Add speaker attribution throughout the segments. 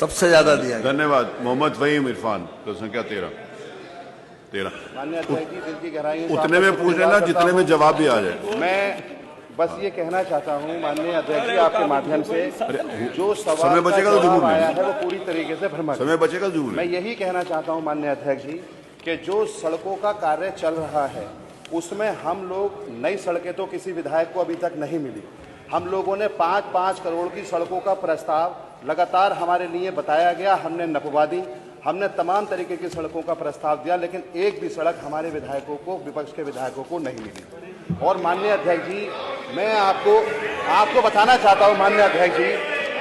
Speaker 1: सबसे ज्यादा दिया गया।
Speaker 2: धन्यवाद। मोहम्मद फहीम इरफान, तो संख्या 13।
Speaker 3: माननीय अध्यक्ष जी, दिल की गहराइयों से
Speaker 2: उतने में पूछ लेना जितने में जवाब भी आ जाए।
Speaker 3: मैं बस ये कहना चाहता हूँ माननीय अध्यक्ष जी, आपके माध्यम से जो
Speaker 2: समय
Speaker 3: सवाल
Speaker 2: बचेगा
Speaker 3: का
Speaker 2: तो
Speaker 3: जवाब
Speaker 2: जरूर
Speaker 3: आया है वो पूरी तरीके से भ्रमक है।
Speaker 2: समय बचेगा जरूर।
Speaker 3: मैं यही कहना चाहता हूँ माननीय अध्यक्ष जी कि जो सड़कों का कार्य चल रहा है उसमें हम लोग नई सड़कें तो किसी विधायक को अभी तक नहीं मिली। हम लोगों ने 5-5 करोड़ की सड़कों का प्रस्ताव लगातार हमारे लिए बताया गया, हमने नपवा दी, हमने तमाम तरीके की सड़कों का प्रस्ताव दिया, लेकिन एक भी सड़क हमारे विधायकों को, विपक्ष के विधायकों को नहीं मिली। और माननीय अध्यक्ष जी, मैं आपको बताना चाहता हूं माननीय अध्यक्ष जी,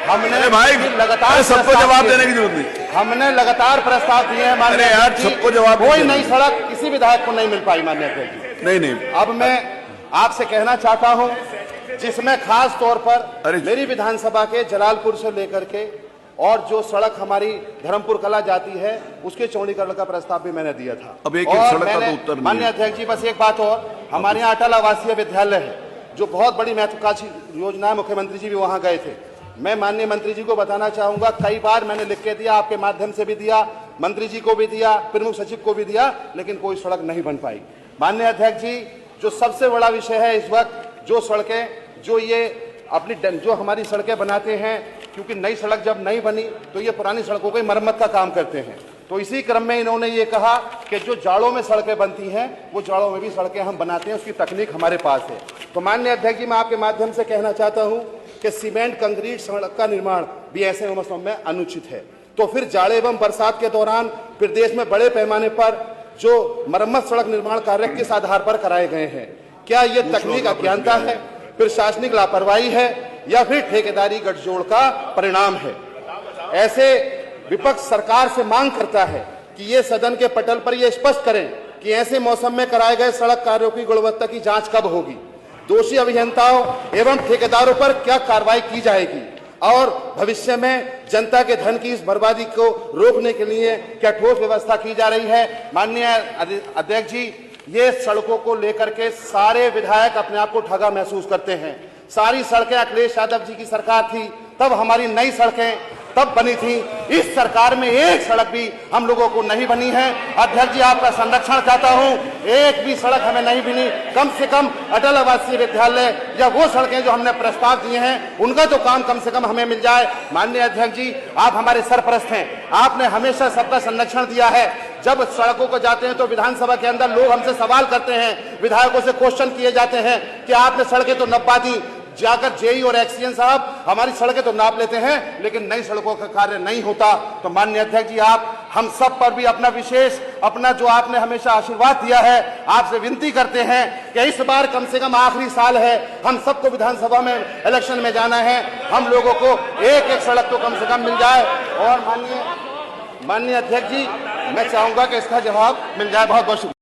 Speaker 3: हमने
Speaker 2: भाई
Speaker 3: लगातार
Speaker 2: सबको जवाब देने की जरूरत नहीं।
Speaker 3: हमने लगातार प्रस्ताव दिए हैं माननीय
Speaker 2: यार, सबको जवाब
Speaker 3: कोई नई सड़क किसी विधायक को नहीं मिल पाई माननीय अध्यक्ष जी।
Speaker 2: नहीं।
Speaker 3: अब मैं आपसे कहना चाहता हूं, जिसमें खास तौर पर मेरी विधानसभा के जलालपुर से लेकर के और जो सड़क हमारी धर्मपुर कला जाती है उसके चौड़ीकरण का प्रस्ताव भी मैंने दिया था।
Speaker 2: अब एक सड़क का तो उत्तर नहीं।
Speaker 3: माननीय अध्यक्ष जी, बस एक बात और, हमारे यहाँ अटल आवासीय विद्यालय है जो बहुत बड़ी महत्वाकांक्षी योजना है, मुख्यमंत्री जी भी वहां गए थे। मैं माननीय मंत्री जी को बताना चाहूंगा, कई बार मैंने लिख के दिया, आपके माध्यम से भी दिया, मंत्री जी को भी दिया, प्रमुख सचिव को भी दिया, लेकिन कोई सड़क नहीं बन पाई। माननीय अध्यक्ष जी, जो सबसे बड़ा विषय है इस वक्त, जो सड़कें जो ये अपनी जो हमारी सड़कें बनाते हैं, क्योंकि नई सड़क जब नहीं बनी तो ये पुरानी सड़कों की मरम्मत का काम करते हैं। तो इसी क्रम में इन्होंने ये कहा कि जो जाड़ों में सड़कें बनती हैं वो जाड़ों में भी सड़कें हम बनाते हैं, उसकी तकनीक हमारे पास है। तो माननीय अध्यक्ष जी, मैं आपके माध्यम से कहना चाहता हूं कि सीमेंट कंक्रीट सड़क का निर्माण भी ऐसे मौसम में अनुचित है। तो फिर जाड़े एवं बरसात के दौरान फिर देश में बड़े पैमाने पर जो मरम्मत सड़क निर्माण कार्य किस आधार पर कराए गए हैं? क्या ये तकनीक अज्ञानता है, प्रशासनिक लापरवाही है, या फिर ठेकेदारी गठजोड़ का परिणाम है? ऐसे विपक्ष सरकार से मांग करता है कि ये सदन के पटल पर यह स्पष्ट करें कि ऐसे मौसम में कराए गए सड़क कार्यों की गुणवत्ता की जांच कब होगी, दोषी अभियंताओं एवं ठेकेदारों पर क्या कार्रवाई की जाएगी, और भविष्य में जनता के धन की इस बर्बादी को रोकने के लिए क्या ठोस व्यवस्था की जा रही है? माननीय अध्यक्ष जी, ये सड़कों को लेकर के सारे विधायक अपने आप को ठगा महसूस करते हैं। सारी सड़कें अखिलेश यादव जी की सरकार थी, तब हमारी नई सड़कें तब बनी थी। इस सरकार में एक सड़क भी हम लोगों को नहीं बनी है। अध्यक्ष जी, आपका संरक्षण चाहता हूं, एक भी सड़क हमें नहीं बनी। कम से कम अटल आवासीय विद्यालय या वो सड़कें जो हमने प्रस्ताव दिए हैं उनका तो काम कम से कम हमें मिल जाए। माननीय अध्यक्ष जी, आप हमारे सरपरस्त हैं, आपने हमेशा सबका संरक्षण दिया है। जब सड़कों को जाते हैं तो विधानसभा के अंदर लोग हमसे सवाल करते हैं, विधायकों से क्वेश्चन किए जाते हैं कि आपने सड़कें तो नपवा दी। जाकर जेई और एक्सीएन साहब हमारी सड़कें तो नाप लेते हैं, लेकिन नई सड़कों का कार्य नहीं होता। तो माननीय अध्यक्ष जी, आप हम सब पर भी अपना विशेष, अपना जो आपने हमेशा आशीर्वाद दिया है, आपसे विनती करते हैं कि इस बार कम से कम आखिरी साल है, हम सबको विधानसभा में इलेक्शन में जाना है, हम लोगों को एक एक सड़क तो कम से कम मिल जाए। और माननीय अध्यक्ष जी, मैं चाहूंगा कि इसका जवाब मिल जाए। बहुत बहुत शुक्रिया।